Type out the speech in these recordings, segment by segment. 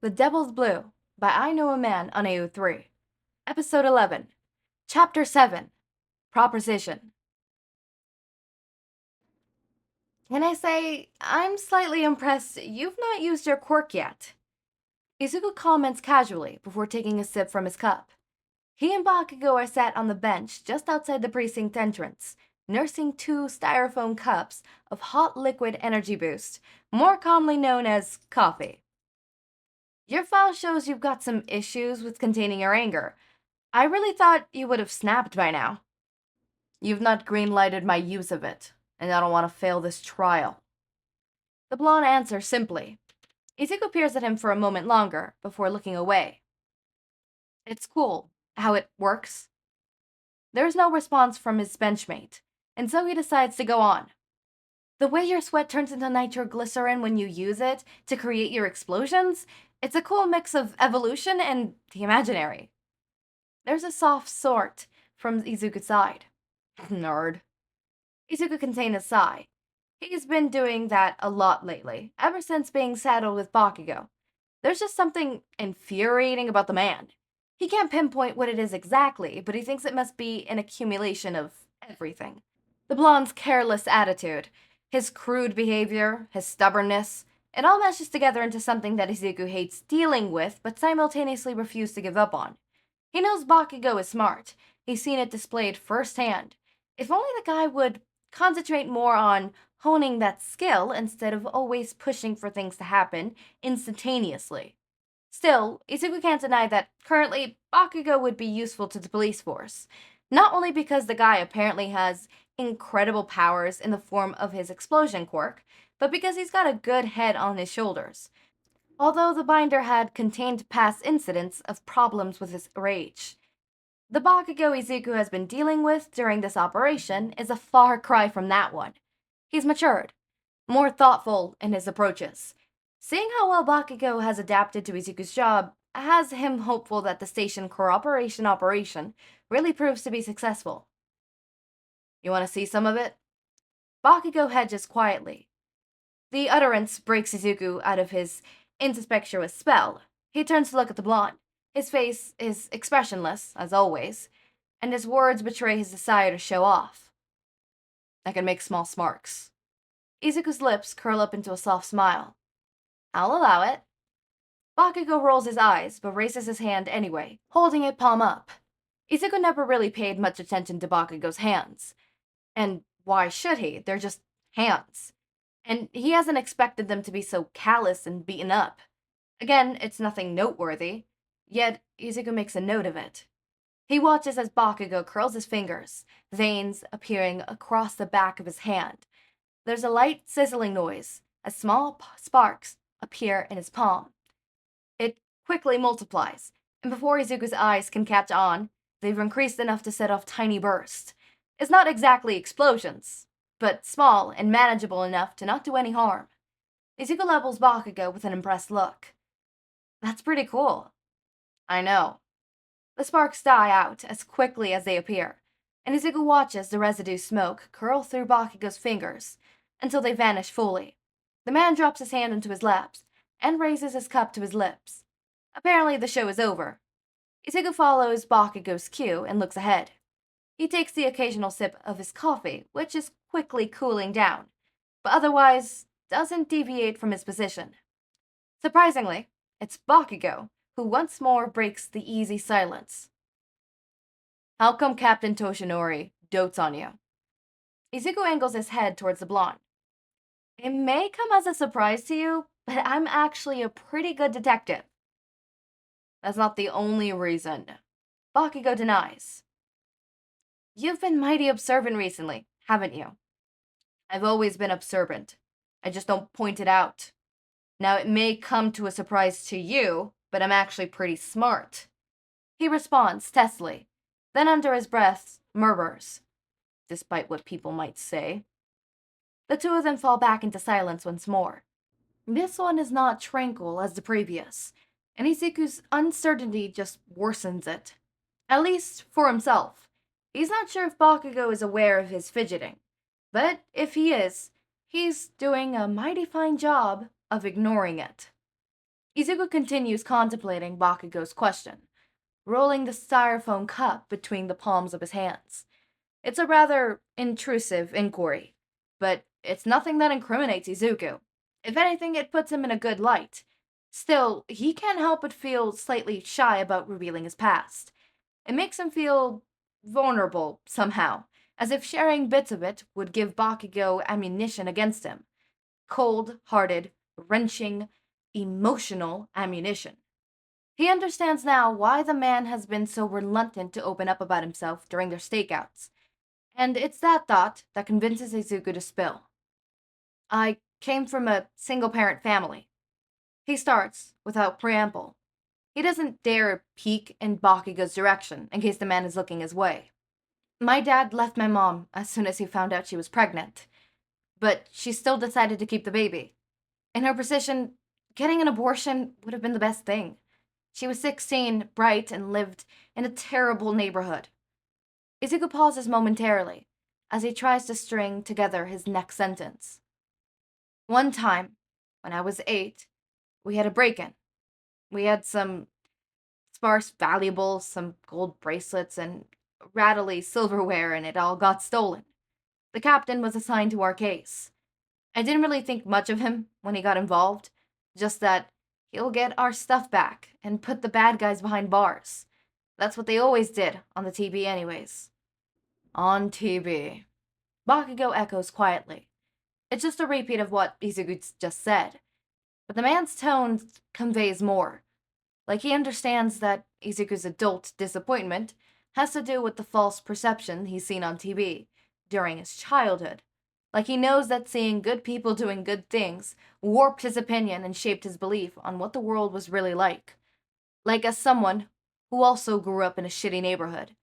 The Devil's Blue by I Know a Man on AO3. Episode 11. Chapter 7. Proposition. Can I say, I'm slightly impressed you've not used your quirk yet. Izuku comments casually before taking a sip from his cup. He and Bakugo are sat on the bench just outside the precinct entrance, nursing two styrofoam cups of hot liquid energy boost, more commonly known as coffee. Your file shows you've got some issues with containing your anger. I really thought you would have snapped by now. You've not green-lighted my use of it, and I don't want to fail this trial. The blonde answers simply. Izuku peers at him for a moment longer before looking away. It's cool how it works. There's no response from his benchmate, and so he decides to go on. The way your sweat turns into nitroglycerin when you use it to create your explosions, it's a cool mix of evolution and the imaginary. There's a soft snort from Izuku's side. Nerd. Izuku contained a sigh. He's been doing that a lot lately, ever since being saddled with Bakugo. There's just something infuriating about the man. He can't pinpoint what it is exactly, but he thinks it must be an accumulation of everything. The blonde's careless attitude, his crude behavior, his stubbornness, it all meshes together into something that Izuku hates dealing with, but simultaneously refuses to give up on. He knows Bakugo is smart. He's seen it displayed firsthand. If only the guy would concentrate more on honing that skill instead of always pushing for things to happen instantaneously. Still, Izuku can't deny that currently Bakugo would be useful to the police force, not only because the guy apparently has incredible powers in the form of his explosion quirk, but because he's got a good head on his shoulders. Although the binder had contained past incidents of problems with his rage. The Bakugo Izuku has been dealing with during this operation is a far cry from that one. He's matured, more thoughtful in his approaches. Seeing how well Bakugo has adapted to Izuku's job has him hopeful that the station cooperation operation really proves to be successful. You want to see some of it? Bakugo hedges quietly. The utterance breaks Izuku out of his incestuous spell. He turns to look at the blonde. His face is expressionless, as always, and his words betray his desire to show off. I can make small sparks. Izuku's lips curl up into a soft smile. I'll allow it. Bakugo rolls his eyes, but raises his hand anyway, holding it palm up. Izuku never really paid much attention to Bakugo's hands. And why should he? They're just hands. And he hasn't expected them to be so callous and beaten up. Again, it's nothing noteworthy, yet Izuku makes a note of it. He watches as Bakugo curls his fingers, veins appearing across the back of his hand. There's a light sizzling noise as small sparks appear in his palm. It quickly multiplies, and before Izuku's eyes can catch on, they've increased enough to set off tiny bursts. It's not exactly explosions, but small and manageable enough to not do any harm. Izuku levels Bakugo with an impressed look. That's pretty cool. I know. The sparks die out as quickly as they appear, and Izuku watches the residue smoke curl through Bakugo's fingers until they vanish fully. The man drops his hand into his laps and raises his cup to his lips. Apparently the show is over. Izuku follows Bakugo's cue and looks ahead. He takes the occasional sip of his coffee, which is quickly cooling down, but otherwise doesn't deviate from his position. Surprisingly, it's Bakugo who once more breaks the easy silence. How come Captain Toshinori dotes on you? Izuku angles his head towards the blonde. It may come as a surprise to you, but I'm actually a pretty good detective. That's not the only reason. Bakugo denies. You've been mighty observant recently, haven't you? I've always been observant. I just don't point it out. Now it may come to a surprise to you, but I'm actually pretty smart. He responds testily, then under his breath murmurs, despite what people might say. The two of them fall back into silence once more. This one is not tranquil as the previous, and Izuku's uncertainty just worsens it. At least for himself. He's not sure if Bakugo is aware of his fidgeting, but if he is, he's doing a mighty fine job of ignoring it. Izuku continues contemplating Bakugo's question, rolling the styrofoam cup between the palms of his hands. It's a rather intrusive inquiry, but it's nothing that incriminates Izuku. If anything, it puts him in a good light. Still, he can't help but feel slightly shy about revealing his past. It makes him feel vulnerable somehow, as if sharing bits of it would give Bakugo ammunition against him. Cold hearted, wrenching, emotional ammunition. He understands now why the man has been so reluctant to open up about himself during their stakeouts. And it's that thought that convinces Izuku to spill. I came from a single parent family. He starts without preamble. He doesn't dare peek in Bakugo's direction in case the man is looking his way. My dad left my mom as soon as he found out she was pregnant, but she still decided to keep the baby. In her position, getting an abortion would have been the best thing. She was 16, bright, and lived in a terrible neighborhood. Izuku pauses momentarily as he tries to string together his next sentence. One time, when I was 8, we had a break-in. We had some sparse valuables, some gold bracelets, and rattly silverware, and it all got stolen. The captain was assigned to our case. I didn't really think much of him when he got involved, just that he'll get our stuff back and put the bad guys behind bars. That's what they always did on the TB anyways. On TB. Bakugo echoes quietly. It's just a repeat of what Izuku just said, but the man's tone conveys more. Like he understands that Izuku's adult disappointment has to do with the false perception he's seen on TV during his childhood. Like he knows that seeing good people doing good things warped his opinion and shaped his belief on what the world was really like. Like as someone who also grew up in a shitty neighborhood,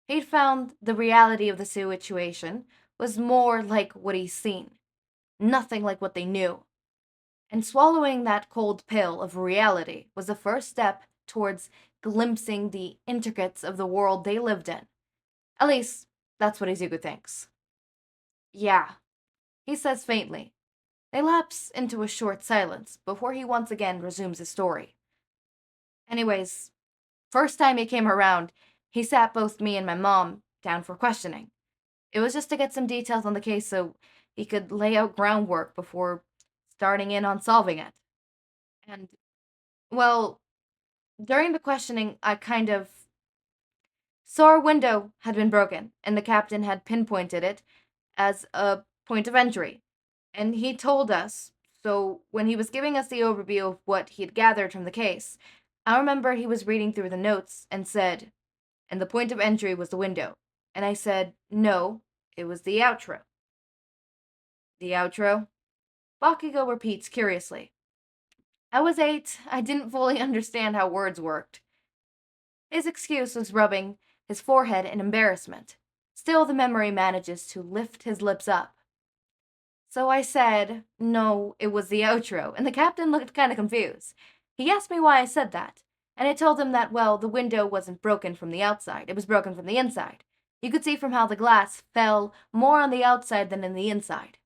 he'd found the reality of the situation was more like what he's seen, nothing like what they knew. And swallowing that cold pill of reality was the first step towards glimpsing the intricacies of the world they lived in. At least, that's what Izuku thinks. Yeah, he says faintly. They lapse into a short silence before he once again resumes his story. Anyways, first time he came around, he sat both me and my mom down for questioning. It was just to get some details on the case so he could lay out groundwork before starting in on solving it. And, well, during the questioning, I kind of saw our window had been broken, and the captain had pinpointed it as a point of entry. And he told us, so when he was giving us the overview of what he had gathered from the case, I remember he was reading through the notes and said, and the point of entry was the window. And I said, no, it was the outro. The outro? Bakugo repeats curiously. I was 8. I didn't fully understand how words worked. His excuse was rubbing his forehead in embarrassment. Still, the memory manages to lift his lips up. So I said, no, it was the outro, and the captain looked kind of confused. He asked me why I said that, and I told him that, well, the window wasn't broken from the outside, it was broken from the inside. You could see from how the glass fell more on the outside than in the inside.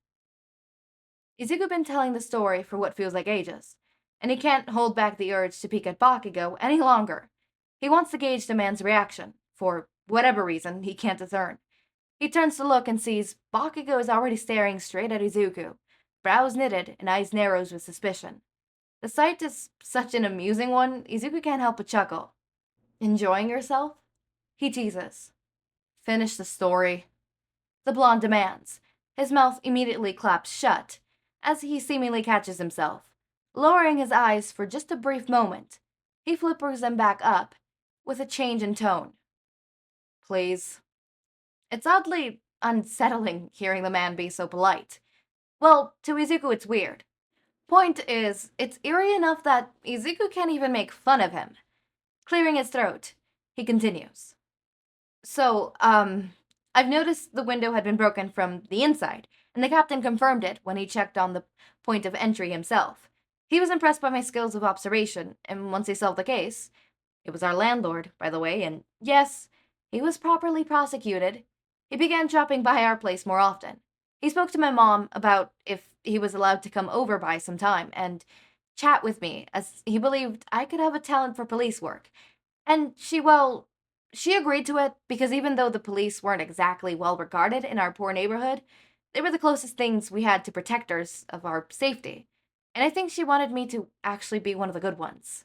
Izuku been telling the story for what feels like ages, and he can't hold back the urge to peek at Bakugo any longer. He wants to gauge the man's reaction, for whatever reason he can't discern. He turns to look and sees Bakugo is already staring straight at Izuku, brows knitted and eyes narrows with suspicion. The sight is such an amusing one, Izuku can't help but chuckle. Enjoying yourself? He teases. Finish the story. The blonde demands. His mouth immediately claps shut, as he seemingly catches himself. Lowering his eyes for just a brief moment, he flippers them back up, with a change in tone. Please. It's oddly unsettling hearing the man be so polite. Well, to Izuku it's weird. Point is, it's eerie enough that Izuku can't even make fun of him. Clearing his throat, he continues. So, I've noticed the window had been broken from the inside, and the captain confirmed it when he checked on the point of entry himself. He was impressed by my skills of observation, and once he solved the case, it was our landlord, by the way, and yes, he was properly prosecuted. He began dropping by our place more often. He spoke to my mom about if he was allowed to come over by some time, and chat with me, as he believed I could have a talent for police work. And she agreed to it because even though the police weren't exactly well regarded in our poor neighborhood, they were the closest things we had to protectors of our safety. And I think she wanted me to actually be one of the good ones.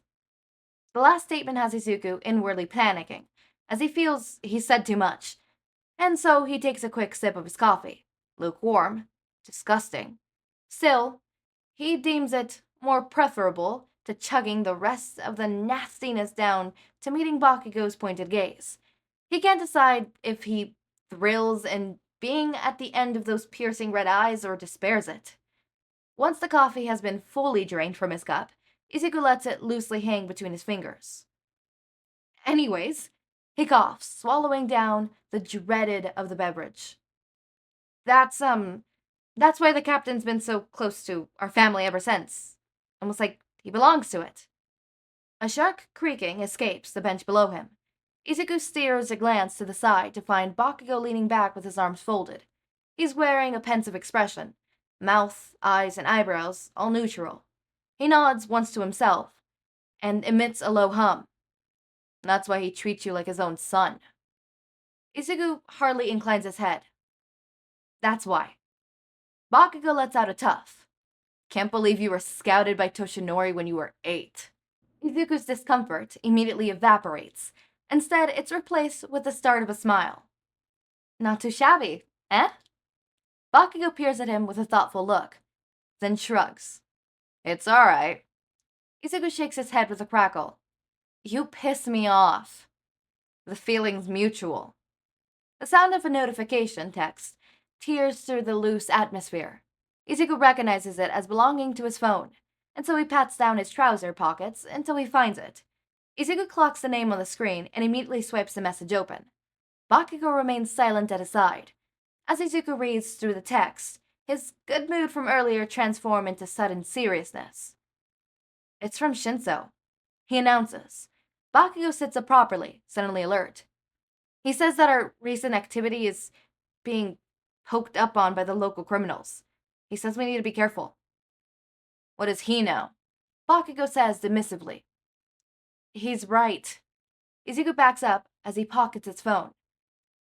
The last statement has Izuku inwardly panicking, as he feels he's said too much, and so he takes a quick sip of his coffee. Lukewarm. Disgusting. Still, he deems it more preferable to chugging the rest of the nastiness down to meeting Bakugo's pointed gaze. He can't decide if he thrills in being at the end of those piercing red eyes or despairs it. Once the coffee has been fully drained from his cup, Izuku lets it loosely hang between his fingers. Anyways, he coughs, swallowing down the dreaded of the beverage. That's why the captain's been so close to our family ever since. Almost like he belongs to it. A sharp creaking escapes the bench below him. Izuku steers a glance to the side to find Bakugo leaning back with his arms folded. He's wearing a pensive expression, mouth, eyes, and eyebrows all neutral. He nods once to himself and emits a low hum. That's why he treats you like his own son. Izuku hardly inclines his head. That's why. Bakugo lets out a tough. Can't believe you were scouted by Toshinori when you were 8. Izuku's discomfort immediately evaporates. Instead, it's replaced with the start of a smile. Not too shabby, eh? Bakugo peers at him with a thoughtful look, then shrugs. It's alright. Izuku shakes his head with a crackle. You piss me off. The feeling's mutual. The sound of a notification text tears through the loose atmosphere. Izuku recognizes it as belonging to his phone, and so he pats down his trouser pockets until he finds it. Izuku clocks the name on the screen and immediately swipes the message open. Bakugo remains silent at his side. As Izuku reads through the text, his good mood from earlier transforms into sudden seriousness. It's from Shinso, he announces. Bakugo sits up properly, suddenly alert. He says that our recent activity is being poked up on by the local criminals. He says we need to be careful. What does he know? Bakugo says dismissively. He's right. Izuku backs up as he pockets his phone.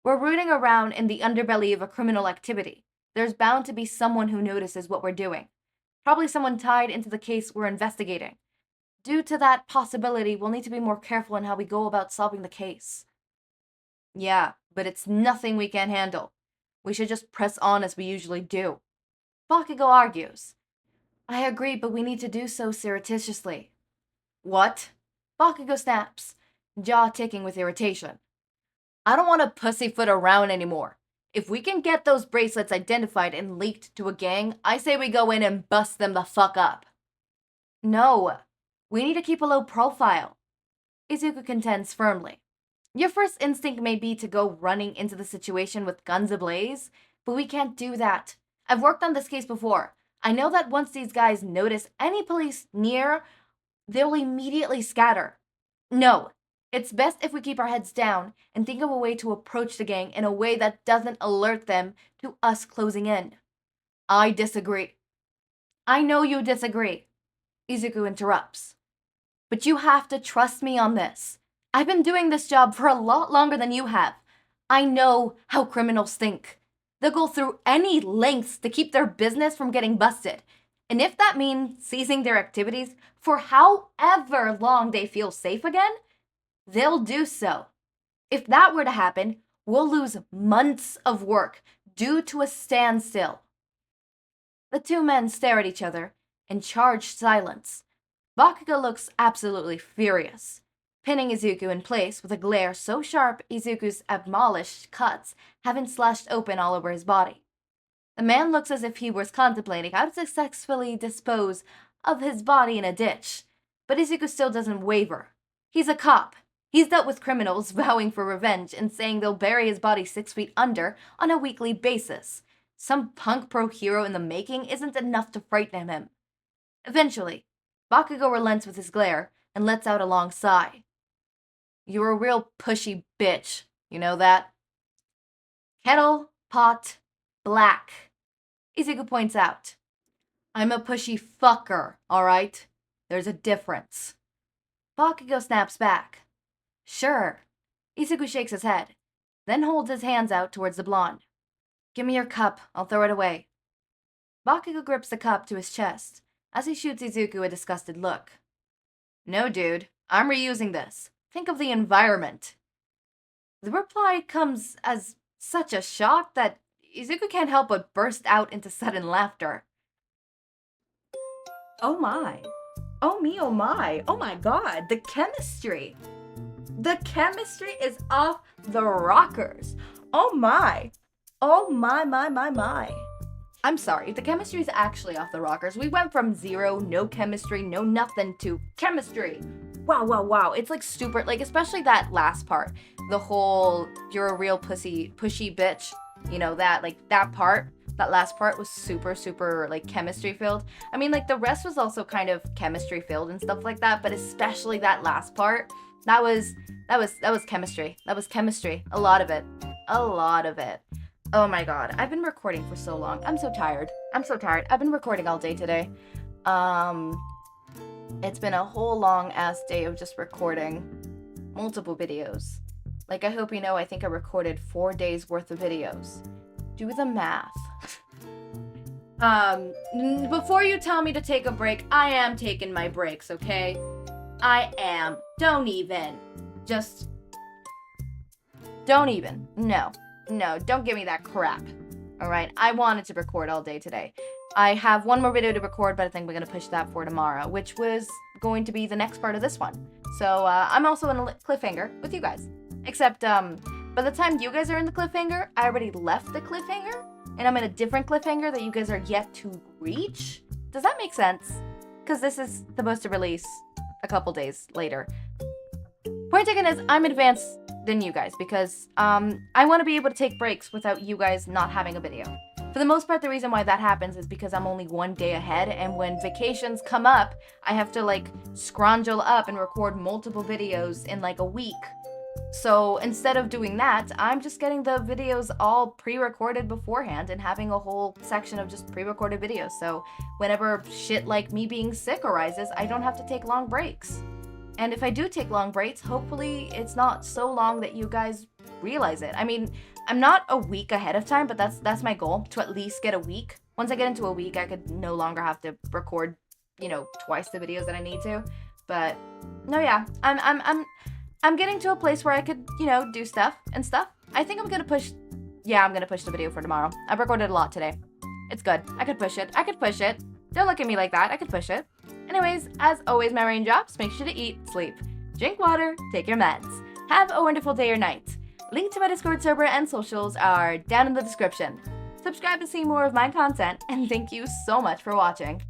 We're rooting around in the underbelly of a criminal activity. There's bound to be someone who notices what we're doing. Probably someone tied into the case we're investigating. Due to that possibility, we'll need to be more careful in how we go about solving the case. Yeah, but it's nothing we can't handle. We should just press on as we usually do. Bakugo argues. I agree, but we need to do so surreptitiously. What? Bakugo snaps, jaw ticking with irritation. I don't want to pussyfoot around anymore. If we can get those bracelets identified and leaked to a gang, I say we go in and bust them the fuck up. No, we need to keep a low profile. Izuku contends firmly. Your first instinct may be to go running into the situation with guns ablaze, but we can't do that. I've worked on this case before. I know that once these guys notice any police near, they'll immediately scatter. No, it's best if we keep our heads down and think of a way to approach the gang in a way that doesn't alert them to us closing in. I disagree. I know you disagree. Izuku interrupts. But you have to trust me on this. I've been doing this job for a lot longer than you have. I know how criminals think. They'll go through any lengths to keep their business from getting busted. And if that means ceasing their activities for however long they feel safe again, they'll do so. If that were to happen, we'll lose months of work due to a standstill. The two men stare at each other in charged silence. Bakugo looks absolutely furious, pinning Izuku in place with a glare so sharp Izuku's abolished cuts haven't slashed open all over his body. The man looks as if he was contemplating how to successfully dispose of his body in a ditch, but Izuku still doesn't waver. He's a cop. He's dealt with criminals vowing for revenge and saying they'll bury his body 6 feet under on a weekly basis. Some punk pro hero in the making isn't enough to frighten him. Eventually, Bakugo relents with his glare and lets out a long sigh. You're a real pushy bitch, you know that? Kettle, pot, black. Izuku points out. I'm a pushy fucker, alright? There's a difference. Bakugo snaps back. Sure. Izuku shakes his head, then holds his hands out towards the blonde. Give me your cup, I'll throw it away. Bakugo grips the cup to his chest as he shoots Izuku a disgusted look. No, dude, I'm reusing this. Think of the environment. The reply comes as such a shock that Izuku can't help but burst out into sudden laughter. Oh my. Oh me, oh my. Oh my god, the chemistry. The chemistry is off the rockers. Oh my. Oh my. I'm sorry, the chemistry is actually off the rockers. We went from zero, no chemistry, no nothing, to chemistry. Wow. It's like super, like especially that last part. The whole, you're a real pushy bitch. You know, that, like that part, that last part was super like chemistry filled. I mean, like the rest was also kind of chemistry filled and stuff like that, but especially that last part, that was chemistry. That was chemistry. A lot of it. Oh my god, I've been recording for so long. I'm so tired. I've been recording all day today. It's been a whole long ass day of just recording multiple videos. Like, I hope you know, I think I recorded 4 days worth of videos. Do the math. Before you tell me to take a break, I am taking my breaks, okay? I am. Don't even. No, don't give me that crap. Alright, I wanted to record all day today. I have one more video to record, but I think we're going to push that for tomorrow, which was going to be the next part of this one. So, I'm also in a cliffhanger with you guys. Except, by the time you guys are in the cliffhanger, I already left the cliffhanger, and I'm in a different cliffhanger that you guys are yet to reach. Does that make sense? Because this is supposed to release a couple days later. Point taken is, I'm advanced than you guys, because, I want to be able to take breaks without you guys not having a video. For the most part, the reason why that happens is because I'm only 1 day ahead, and when vacations come up, I have to, like, scroungel up and record multiple videos in, like, a week. So instead of doing that, I'm just getting the videos all pre-recorded beforehand and having a whole section of just pre-recorded videos. So whenever shit like me being sick arises, I don't have to take long breaks. And if I do take long breaks, hopefully it's not so long that you guys realize it. I mean, I'm not a week ahead of time, but that's my goal, to at least get a week. Once I get into a week, I could no longer have to record, you know, twice the videos that I need to. But no, yeah, I'm getting to a place where I could, you know, do stuff. I think I'm gonna push the video for tomorrow. I've recorded a lot today. It's good. I could push it. Don't look at me like that. I could push it. Anyways, as always, my raindrops, make sure to eat, sleep, drink water, take your meds. Have a wonderful day or night. Link to my Discord server and socials are down in the description. Subscribe to see more of my content, and thank you so much for watching.